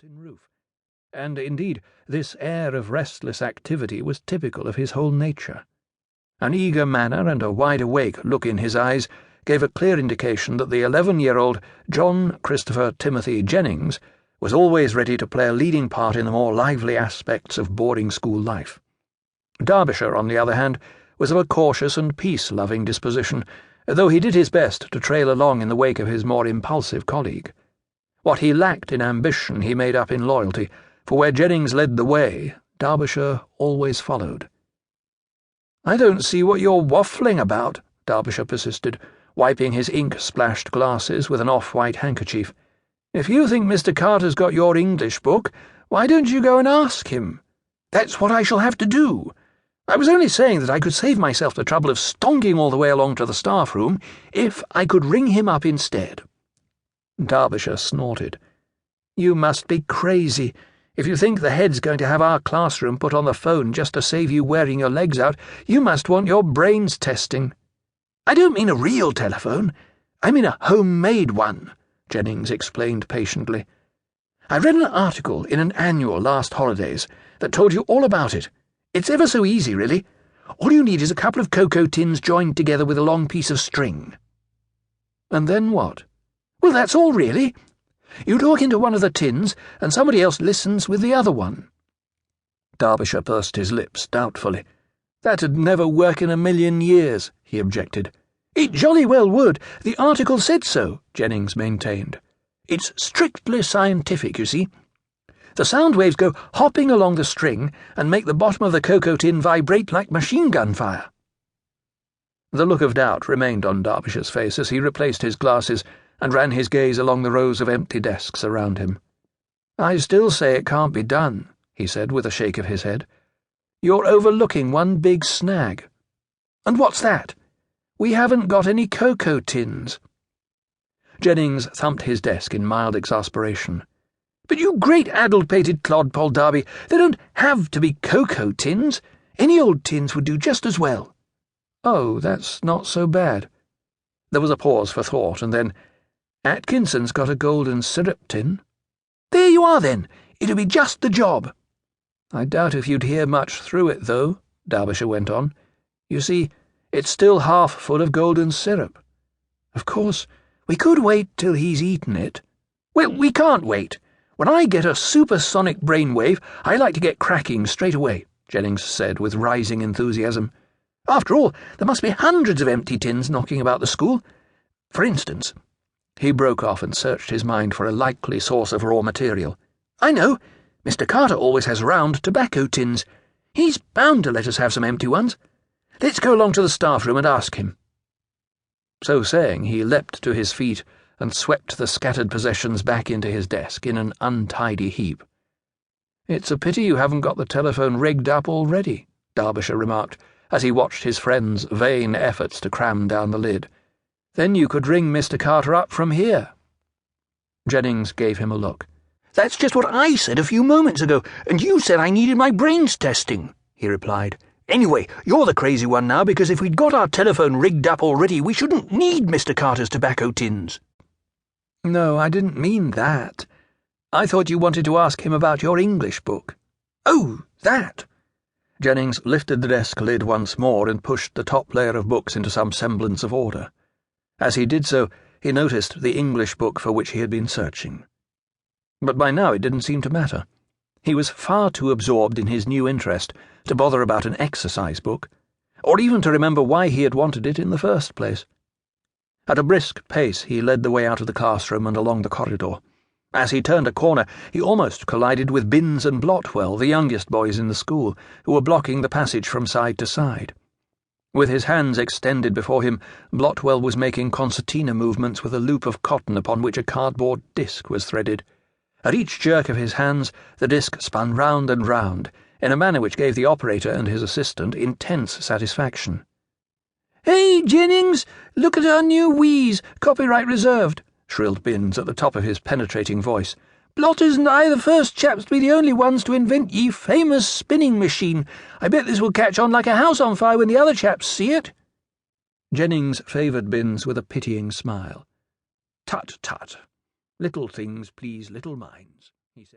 tin roof, and indeed this air of restless activity was typical of his whole nature. An eager manner and a wide-awake look in his eyes gave a clear indication that the 11-year-old John Christopher Timothy Jennings was always ready to play a leading part in the more lively aspects of boarding school life. Derbyshire, on the other hand, was of a cautious and peace-loving disposition, though he did his best to trail along in the wake of his more impulsive colleague. What he lacked in ambition he made up in loyalty, for where Jennings led the way, Derbyshire always followed. "I don't see what you're waffling about," Derbyshire persisted, wiping his ink-splashed glasses with an off-white handkerchief. "If you think Mr. Carter's got your English book, why don't you go and ask him?" "That's what I shall have to do. I was only saying that I could save myself the trouble of stonking all the way along to the staff room if I could ring him up instead." Derbyshire snorted. "You must be crazy. If you think the head's going to have our classroom put on the phone just to save you wearing your legs out, you must want your brains testing." "I don't mean a real telephone. I mean a homemade one," Jennings explained patiently. "I read an article in an annual last holidays that told you all about it. It's ever so easy, really. All you need is a couple of cocoa tins joined together with a long piece of string." "And then what?" "Well, that's all, really. You talk into one of the tins, and somebody else listens with the other one." Derbyshire pursed his lips doubtfully. "That'd never work in a million years," he objected. "It jolly well would. The article said so," Jennings maintained. "It's strictly scientific, you see. The sound waves go hopping along the string and make the bottom of the cocoa tin vibrate like machine gun fire." The look of doubt remained on Derbyshire's face as he replaced his glasses and ran his gaze along the rows of empty desks around him. "I still say it can't be done," he said with a shake of his head. "You're overlooking one big snag." "And what's that?" "We haven't got any cocoa tins." Jennings thumped his desk in mild exasperation. "But you great addle-pated clodpole, Darby, they don't have to be cocoa tins. Any old tins would do just as well." "Oh, that's not so bad." There was a pause for thought, and then, "Atkinson's got a golden syrup tin." "There you are, then. It'll be just the job." "I doubt if you'd hear much through it, though," Derbyshire went on. "You see, it's still half full of golden syrup." "Of course, we could wait till he's eaten it." "Well, we can't wait. When I get a supersonic brainwave, I like to get cracking straight away," Jennings said with rising enthusiasm. "After all, there must be hundreds of empty tins knocking about the school. For instance—" He broke off and searched his mind for a likely source of raw material. "I know. Mr. Carter always has round tobacco tins. He's bound to let us have some empty ones. Let's go along to the staff room and ask him." So saying, he leapt to his feet and swept the scattered possessions back into his desk in an untidy heap. "It's a pity you haven't got the telephone rigged up already," Derbyshire remarked, as he watched his friend's vain efforts to cram down the lid. "Then you could ring Mr. Carter up from here." Jennings gave him a look. "That's just what I said a few moments ago, and you said I needed my brains testing," he replied. "Anyway, you're the crazy one now, because if we'd got our telephone rigged up already, we shouldn't need Mr. Carter's tobacco tins." "No, I didn't mean that. I thought you wanted to ask him about your English book." "Oh, that!" Jennings lifted the desk lid once more and pushed the top layer of books into some semblance of order. As he did so, he noticed the English book for which he had been searching. But by now it didn't seem to matter. He was far too absorbed in his new interest to bother about an exercise book, or even to remember why he had wanted it in the first place. At a brisk pace he led the way out of the classroom and along the corridor. As he turned a corner, he almost collided with Binns and Blotwell, the youngest boys in the school, who were blocking the passage from side to side. With his hands extended before him, Blotwell was making concertina movements with a loop of cotton upon which a cardboard disc was threaded. At each jerk of his hands, the disc spun round and round, in a manner which gave the operator and his assistant intense satisfaction. "Hey, Jennings, look at our new wheeze, copyright reserved," shrilled Binns at the top of his penetrating voice. "Blotters and I the first chaps to be the only ones to invent ye famous spinning machine. I bet this will catch on like a house on fire when the other chaps see it." Jennings favoured Binns with a pitying smile. "Tut, tut. Little things please little minds."